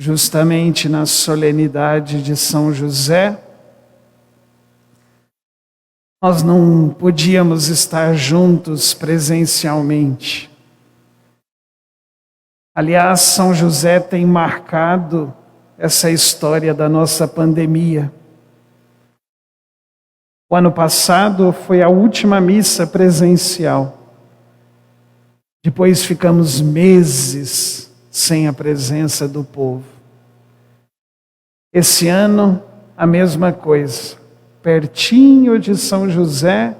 justamente na solenidade de São José, nós não podíamos estar juntos presencialmente. Aliás, São José tem marcado essa história da nossa pandemia. O ano passado foi a última missa presencial. Depois ficamos meses sem a presença do povo. Esse ano, a mesma coisa. Pertinho de São José,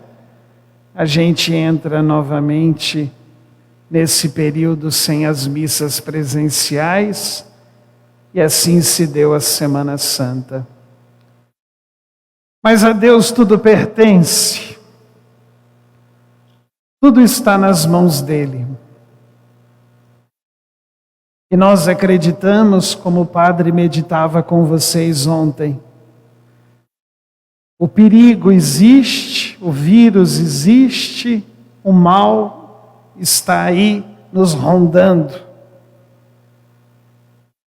a gente entra novamente nesse período sem as missas presenciais, e assim se deu a Semana Santa. Mas a Deus tudo pertence, tudo está nas mãos dEle. E nós acreditamos, como o Padre meditava com vocês ontem, o perigo existe, o vírus existe, o mal está aí nos rondando.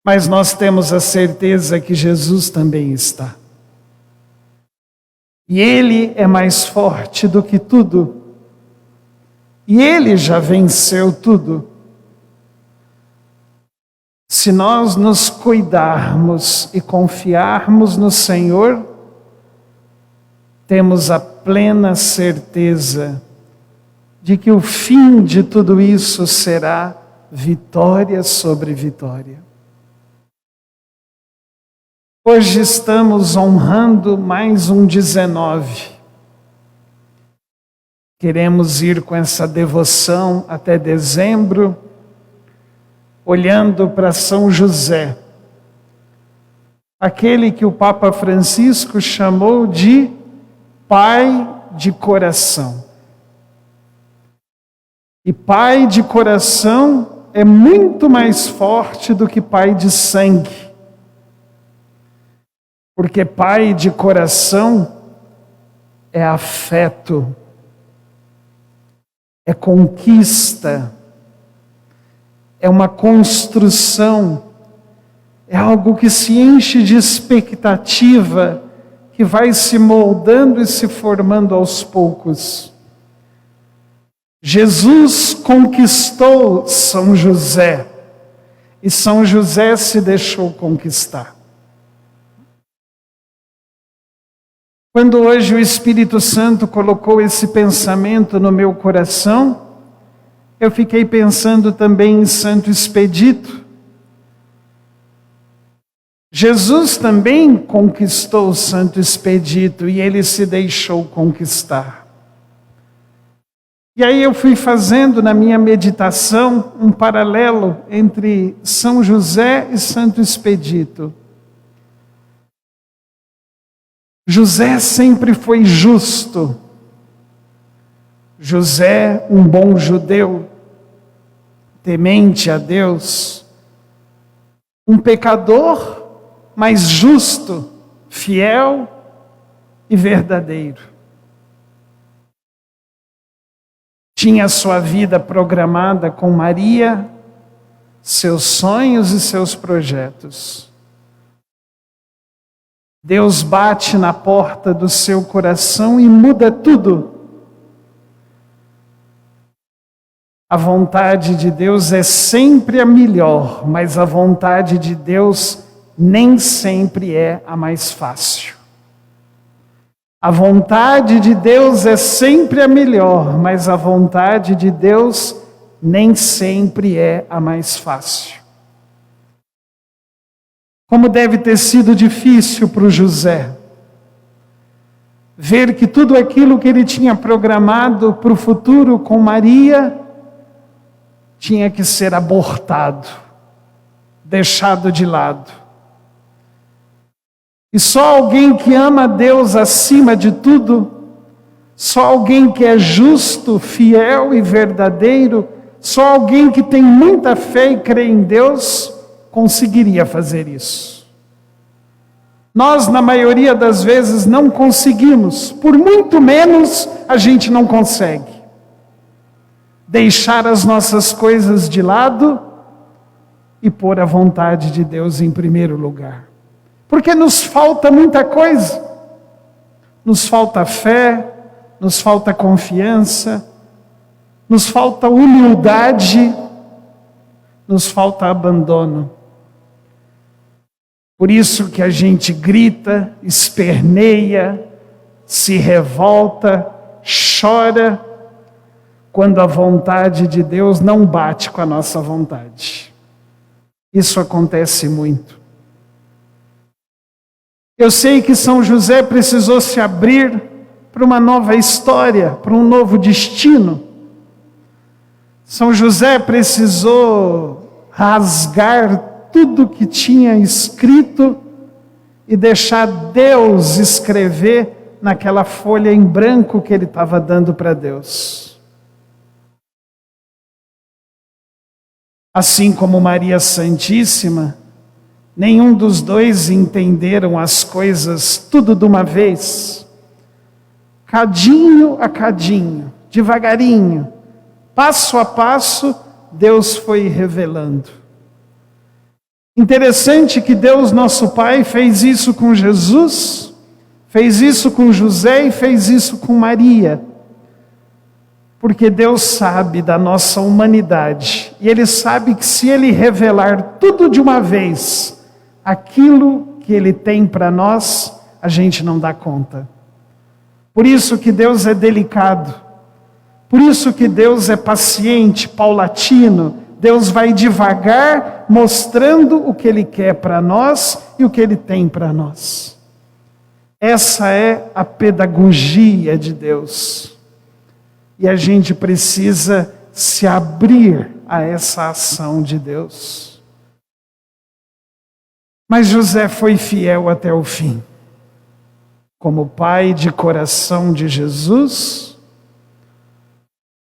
Mas nós temos a certeza que Jesus também está. E Ele é mais forte do que tudo. E Ele já venceu tudo. Se nós nos cuidarmos e confiarmos no Senhor, temos a plena certeza de que o fim de tudo isso será vitória sobre vitória. Hoje estamos honrando mais um 19. Queremos ir com essa devoção até dezembro, olhando para São José, aquele que o Papa Francisco chamou de Pai de coração. E pai de coração é muito mais forte do que pai de sangue. Porque pai de coração é afeto, é conquista, é uma construção, é algo que se enche de expectativa, que vai se moldando e se formando aos poucos. Jesus conquistou São José, e São José se deixou conquistar. Quando hoje o Espírito Santo colocou esse pensamento no meu coração, eu fiquei pensando também em Santo Expedito. Jesus também conquistou Santo Expedito e ele se deixou conquistar. E aí eu fui fazendo na minha meditação um paralelo entre São José e Santo Expedito. José sempre foi justo. José, um bom judeu, temente a Deus, um pecador, mas justo, fiel e verdadeiro. Tinha sua vida programada com Maria, seus sonhos e seus projetos. Deus bate na porta do seu coração e muda tudo. A vontade de Deus é sempre a melhor, mas a vontade de Deus nem sempre é a mais fácil. A vontade de Deus é sempre a melhor, mas a vontade de Deus nem sempre é a mais fácil. Como deve ter sido difícil para o José ver que tudo aquilo que ele tinha programado para o futuro com Maria tinha que ser abortado, deixado de lado. E só alguém que ama a Deus acima de tudo, só alguém que é justo, fiel e verdadeiro, só alguém que tem muita fé e crê em Deus, conseguiria fazer isso. Nós, na maioria das vezes, não conseguimos, por muito menos a gente não consegue deixar as nossas coisas de lado e pôr a vontade de Deus em primeiro lugar. Porque nos falta muita coisa. Nos falta fé, nos falta confiança, nos falta humildade, nos falta abandono. Por isso que a gente grita, esperneia, se revolta, chora, quando a vontade de Deus não bate com a nossa vontade. Isso acontece muito. Eu sei que São José precisou se abrir para uma nova história, para um novo destino. São José precisou rasgar tudo que tinha escrito e deixar Deus escrever naquela folha em branco que ele estava dando para Deus. Assim como Maria Santíssima, nenhum dos dois entenderam as coisas tudo de uma vez. Cadinho a cadinho, devagarinho, passo a passo, Deus foi revelando. Interessante que Deus, nosso Pai, fez isso com Jesus, fez isso com José e fez isso com Maria. Porque Deus sabe da nossa humanidade. E Ele sabe que se Ele revelar tudo de uma vez, aquilo que Ele tem para nós, a gente não dá conta. Por isso que Deus é delicado. Por isso que Deus é paciente, paulatino. Deus vai devagar, mostrando o que Ele quer para nós e o que Ele tem para nós. Essa é a pedagogia de Deus. E a gente precisa se abrir a essa ação de Deus. Mas José foi fiel até o fim. Como pai de coração de Jesus,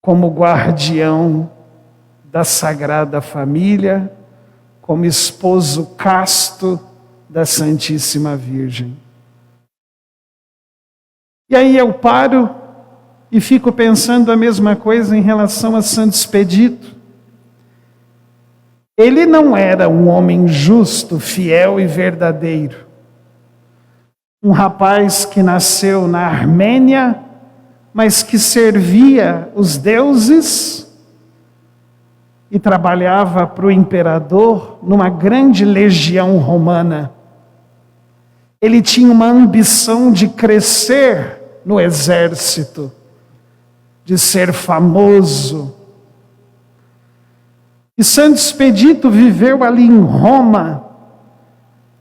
como guardião da Sagrada Família, como esposo casto da Santíssima Virgem. E aí eu paro e fico pensando a mesma coisa em relação a Santo Expedito. Ele não era um homem justo, fiel e verdadeiro. Um rapaz que nasceu na Armênia, mas que servia os deuses e trabalhava para o imperador numa grande legião romana. Ele tinha uma ambição de crescer no exército, de ser famoso. E Santo Expedito viveu ali em Roma,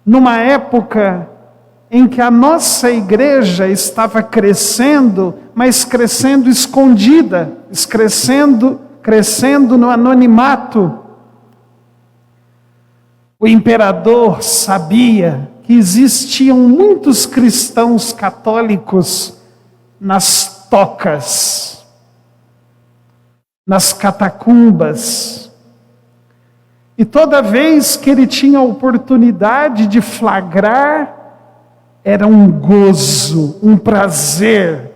numa época em que a nossa igreja estava crescendo, mas crescendo escondida, crescendo no anonimato. O imperador sabia que existiam muitos cristãos católicos nas tocas, nas catacumbas. E toda vez que ele tinha a oportunidade de flagrar, era um gozo, um prazer,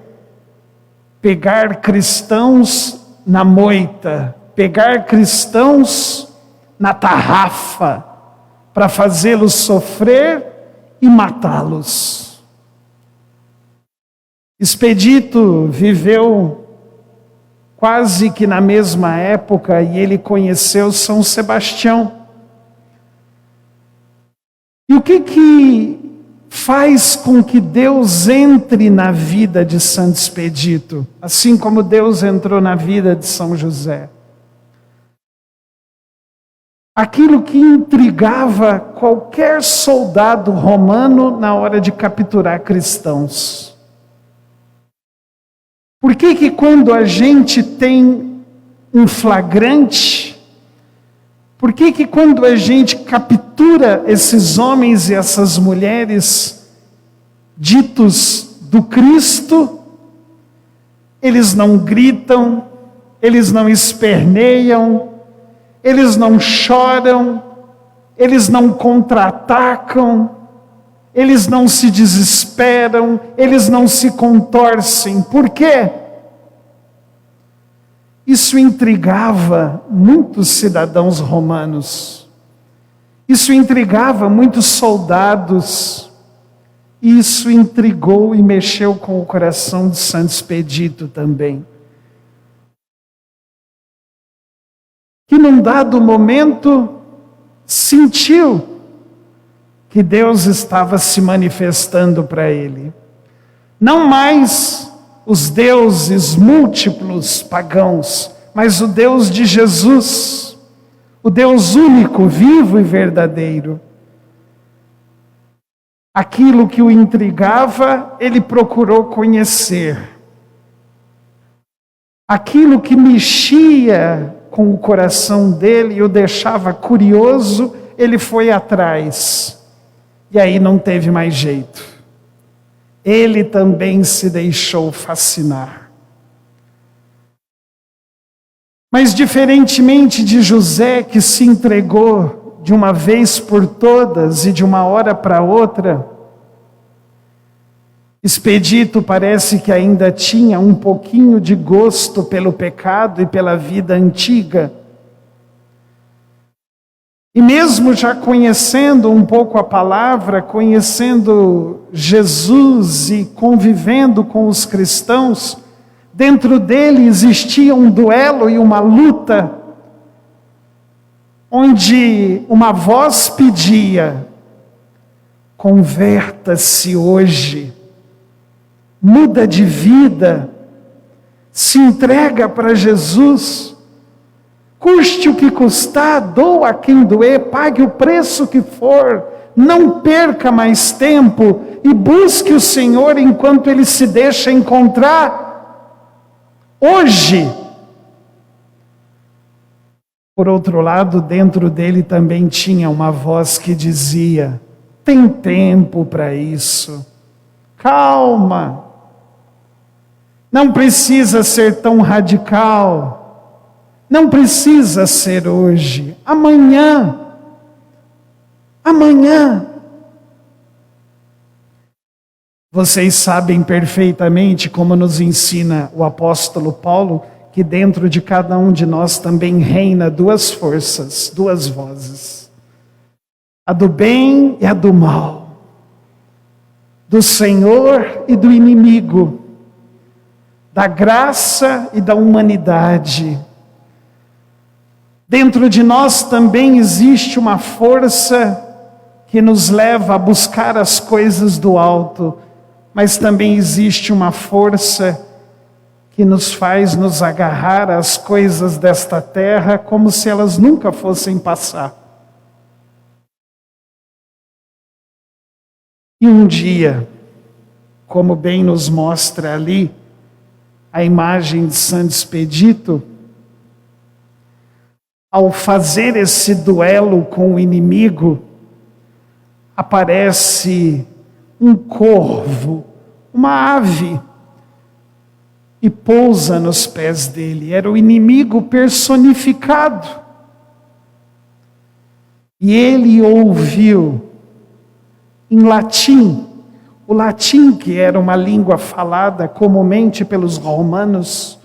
pegar cristãos na moita, pegar cristãos na tarrafa, para fazê-los sofrer e matá-los. Expedito viveu quase que na mesma época e ele conheceu São Sebastião. E o que faz com que Deus entre na vida de Santo Expedito, assim como Deus entrou na vida de São José? Aquilo que intrigava qualquer soldado romano na hora de capturar cristãos. Por que quando a gente tem um flagrante, por que quando a gente captura esses homens e essas mulheres ditos do Cristo, eles não gritam, eles não esperneiam, eles não choram, eles não contra-atacam, eles não se desesperam, eles não se contorcem. Por quê? Isso intrigava muitos cidadãos romanos. Isso intrigava muitos soldados. Isso intrigou e mexeu com o coração de Santo Expedito também. Que num dado momento sentiu que Deus estava se manifestando para ele. Não mais os deuses múltiplos pagãos, mas o Deus de Jesus, o Deus único, vivo e verdadeiro. Aquilo que o intrigava, ele procurou conhecer. Aquilo que mexia com o coração dele e o deixava curioso, ele foi atrás. E aí não teve mais jeito. Ele também se deixou fascinar. Mas diferentemente de José, que se entregou de uma vez por todas e de uma hora para outra, Expedito parece que ainda tinha um pouquinho de gosto pelo pecado e pela vida antiga. E mesmo já conhecendo um pouco a palavra, conhecendo Jesus e convivendo com os cristãos, dentro dele existia um duelo e uma luta, onde uma voz pedia: converta-se hoje, muda de vida, se entrega para Jesus, custe o que custar, doa a quem doer, pague o preço que for, não perca mais tempo e busque o Senhor enquanto Ele se deixa encontrar hoje. Por outro lado, dentro dele também tinha uma voz que dizia: tem tempo para isso, calma, não precisa ser tão radical, não precisa ser hoje, amanhã. Vocês sabem perfeitamente, como nos ensina o apóstolo Paulo, que dentro de cada um de nós também reina duas forças, duas vozes. A do bem e a do mal. Do Senhor e do inimigo. Da graça e da humanidade. Dentro de nós também existe uma força que nos leva a buscar as coisas do alto, mas também existe uma força que nos faz nos agarrar às coisas desta terra como se elas nunca fossem passar. E um dia, como bem nos mostra ali a imagem de Santo Expedito, ao fazer esse duelo com o inimigo, aparece um corvo, uma ave, e pousa nos pés dele. Era o inimigo personificado. E ele ouviu em latim, o latim que era uma língua falada comumente pelos romanos.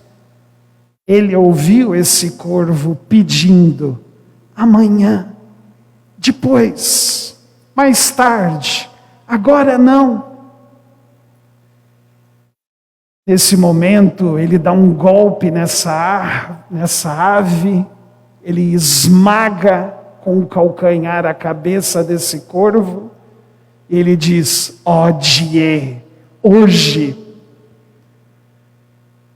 Ele ouviu esse corvo pedindo: amanhã, depois, mais tarde, agora não. Nesse momento, ele dá um golpe nessa ave, ele esmaga com o calcanhar a cabeça desse corvo, e ele diz: odie, hoje.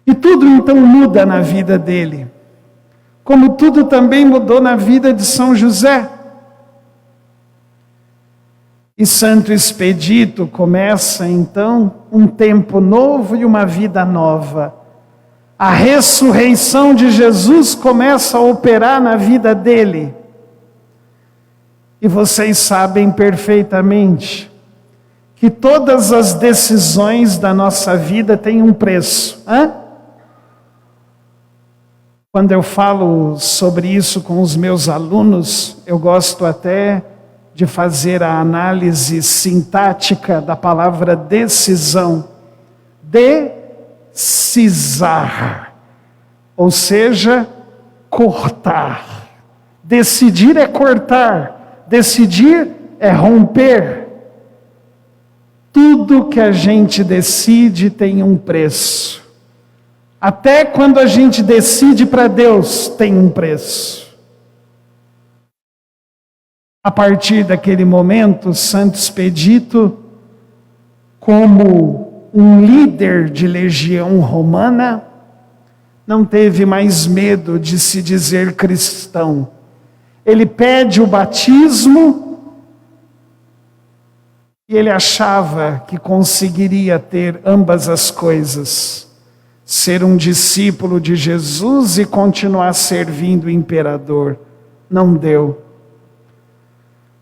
E tudo então muda na vida dele, como tudo também mudou na vida de São José. E Santo Expedito começa então um tempo novo e uma vida nova. A ressurreição de Jesus começa a operar na vida dele. E vocês sabem perfeitamente que todas as decisões da nossa vida têm um preço. Quando eu falo sobre isso com os meus alunos, eu gosto até de fazer a análise sintática da palavra decisão. Decisar, ou seja, cortar. Decidir é cortar. Decidir é romper. Tudo que a gente decide tem um preço. Até quando a gente decide para Deus, tem um preço. A partir daquele momento, Santo Expedito, como um líder de legião romana, não teve mais medo de se dizer cristão. Ele pede o batismo e ele achava que conseguiria ter ambas as coisas: ser um discípulo de Jesus e continuar servindo o imperador. Não deu.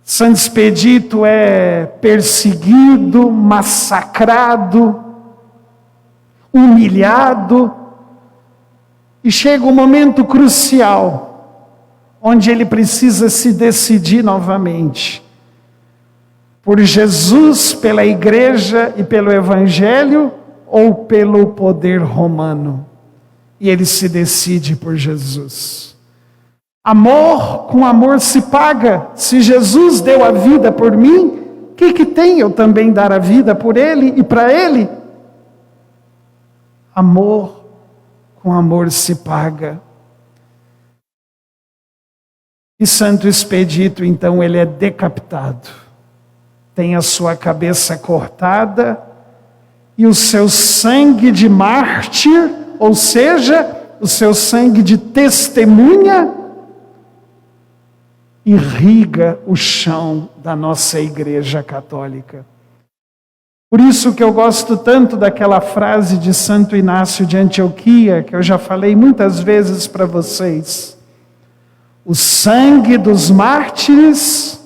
Santo Expedito é perseguido, massacrado, humilhado, e chega um momento crucial, onde ele precisa se decidir novamente, por Jesus, pela igreja e pelo evangelho, ou pelo poder romano. E ele se decide por Jesus. Amor com amor se paga. Se Jesus deu a vida por mim, o que tem eu também dar a vida por Ele e para Ele? Amor com amor se paga. E Santo Expedito, então, ele é decapitado. Tem a sua cabeça cortada e o seu sangue de mártir, ou seja, o seu sangue de testemunha, irriga o chão da nossa Igreja Católica. Por isso que eu gosto tanto daquela frase de Santo Inácio de Antioquia, que eu já falei muitas vezes para vocês. O sangue dos mártires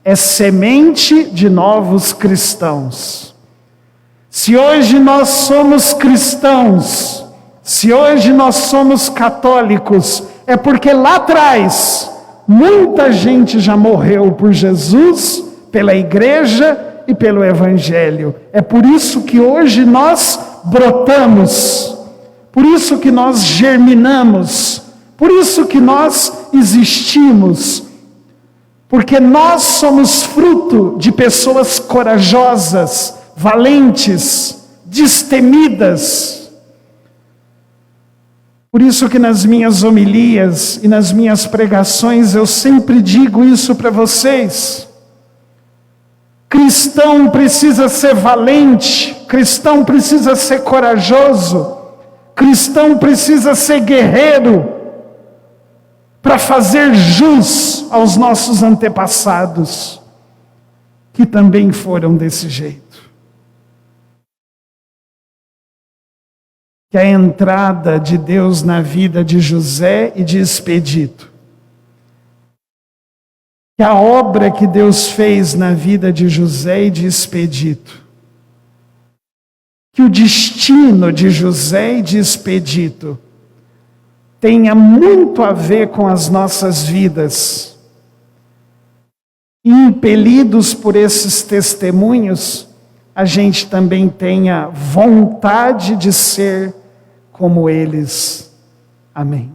é semente de novos cristãos. Se hoje nós somos cristãos, se hoje nós somos católicos, é porque lá atrás muita gente já morreu por Jesus, pela igreja e pelo evangelho. É por isso que hoje nós brotamos, por isso que nós germinamos, por isso que nós existimos, porque nós somos fruto de pessoas corajosas, valentes, destemidas. Por isso que nas minhas homilias e nas minhas pregações eu sempre digo isso para vocês. Cristão precisa ser valente, cristão precisa ser corajoso, cristão precisa ser guerreiro para fazer jus aos nossos antepassados, que também foram desse jeito. Que a entrada de Deus na vida de José e de Expedito, que a obra que Deus fez na vida de José e de Expedito, que o destino de José e de Expedito tenha muito a ver com as nossas vidas. E impelidos por esses testemunhos, a gente também tenha vontade de ser como eles. Amém.